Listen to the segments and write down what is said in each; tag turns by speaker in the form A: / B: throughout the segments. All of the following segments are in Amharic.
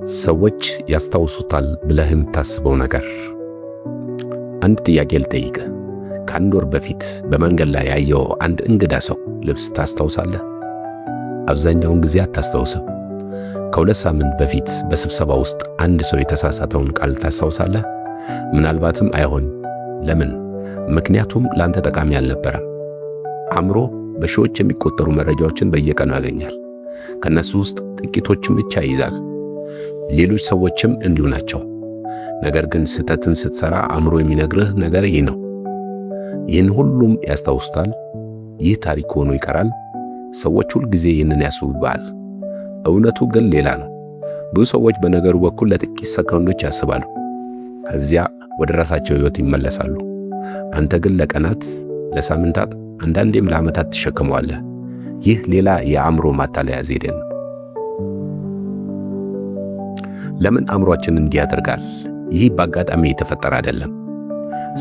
A: ሰዎች ያስታውሱታል ብለህ የምታስበው ነገር። አንድ ጥያቄ ልጠይቅ። ከአንድ ወር በፊት በመንገድ ላይ ያየው አንድ እንግዳ ሰው ልብስ ታስታውሳለህ? አብዛኛውን ጊዜ አታስታውስም። ከሁለት ሳምንት በፊት በስብሰባ ውስጥ አንድ ሰው የተሳሳተውን ቃል ታስታውሳለህ? ምናልባትም አይሆን። ለምን? ምክንያቱም ላንተ ጠቃሚ አልነበረም። አእምሮ በሺዎች የሚቆጠሩ መረጃዎችን በየቀኑ ያገኛል። ከነሱ ውስጥ ጥቂቶችን ብቻ ይይዛል። ሌሎች ሰዎችም እንዲሁ ናቸው። ነገር ግን ስህተትን ስትሰራ አእምሮ የሚነግርህ ነገር ይህ ነው። ይህን ሁሉም ያስታውሱታል። ይህ ታሪክ ሆኖ ይቀራል። ሰዎች ሁል ጊዜ ይህንን ያስቡብሃል። እውነቱ ግን ሌላ ነው። ብዙ ሰዎች በነገሩ በኩል ለጥቂት ሰከንዶች ያስባሉ፣ ከዚያ ወደ ራሳቸው ሕይወት ይመለሳሉ። አንተ ግን ለቀናት፣ ለሳምንታት፣ አንዳንዴም ለዓመታት ትሸከመዋለህ። ይህ ሌላ የአእምሮ ማታለያ ዘዴ ነው። ለምን አእምሮአችን እንዲህ ያደርጋል? ይህ በአጋጣሚ የተፈጠረ አይደለም።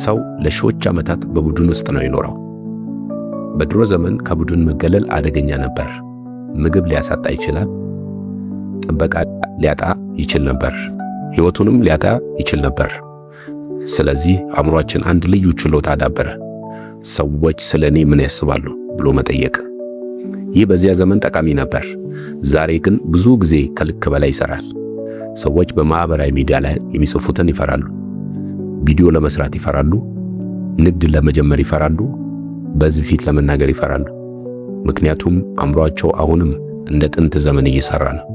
A: ሰው ለሺዎች ዓመታት በቡድን ውስጥ ነው የኖረው። በድሮ ዘመን ከቡድን መገለል አደገኛ ነበር። ምግብ ሊያሳጣ ይችላል። ጥበቃ ሊያጣ ይችል ነበር። ሕይወቱንም ሊያጣ ይችል ነበር። ስለዚህ አእምሮአችን አንድ ልዩ ችሎታ አዳበረ። ሰዎች ስለ እኔ ምን ያስባሉ ብሎ መጠየቅ። ይህ በዚያ ዘመን ጠቃሚ ነበር። ዛሬ ግን ብዙ ጊዜ ከልክ በላይ ይሰራል። ሰዎች በማህበራዊ ሚዲያ ላይ የሚጽፉትን ይፈራሉ። ቪዲዮ ለመስራት ይፈራሉ። ንግድ ለመጀመር ይፈራሉ። በዚህ ፊት ለመናገር ይፈራሉ። ምክንያቱም አእምሮአቸው አሁንም እንደ ጥንት ዘመን እየሰራ ነው።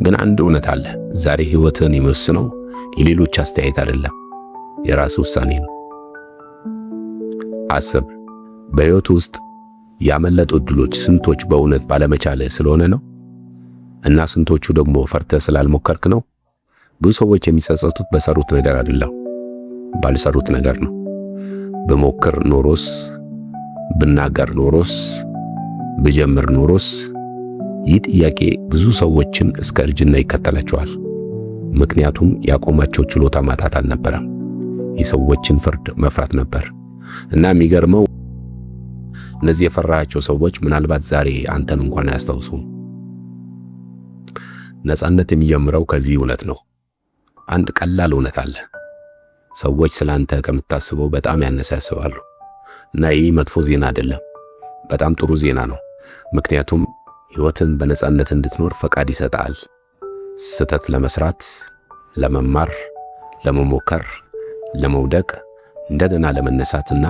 A: ግን አንድ እውነት አለ። ዛሬ ሕይወትን የሚወስነው የሌሎች አስተያየት አይደለም፣ የራስ ውሳኔ ነው። አስብ። በሕይወት ውስጥ ያመለጡ ዕድሎች ስንቶች በእውነት ባለመቻል ስለሆነ ነው? እና ስንቶቹ ደግሞ ፈርተህ ስላልሞከርክ ነው? ብዙ ሰዎች የሚጸጸቱት በሰሩት ነገር አይደለም፣ ባልሰሩት ነገር ነው። ብሞክር ኖሮስ፣ ብናገር ኖሮስ፣ ብጀምር ኖሮስ? ይህ ጥያቄ ብዙ ሰዎችን እስከ እርጅና ይከተላቸዋል። ምክንያቱም ያቆማቸው ችሎታ ማጣት አልነበረም፣ የሰዎችን ፍርድ መፍራት ነበር። እና የሚገርመው እነዚህ የፈራሃቸው ሰዎች ምናልባት ዛሬ አንተን እንኳን አያስታውሱም። ነፃነት የሚጀምረው ከዚህ እውነት ነው። አንድ ቀላል እውነት አለ። ሰዎች ስላንተ ከምታስበው በጣም ያነሰ ያስባሉ። እና ይህ መጥፎ ዜና አይደለም፣ በጣም ጥሩ ዜና ነው። ምክንያቱም ሕይወትን በነፃነት እንድትኖር ፈቃድ ይሰጣል። ስህተት ለመስራት፣ ለመማር፣ ለመሞከር፣ ለመውደቅ፣ እንደገና ለመነሳትና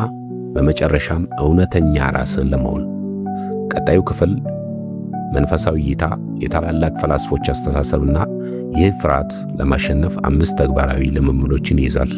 A: በመጨረሻም እውነተኛ ራስን ለመሆን። ቀጣዩ ክፍል መንፈሳዊ እይታ፣ የታላላቅ ፈላስፎች አስተሳሰብና ይህ ፍርሃት ለማሸነፍ 5 ተግባራዊ ልምምዶችን ይይዛል።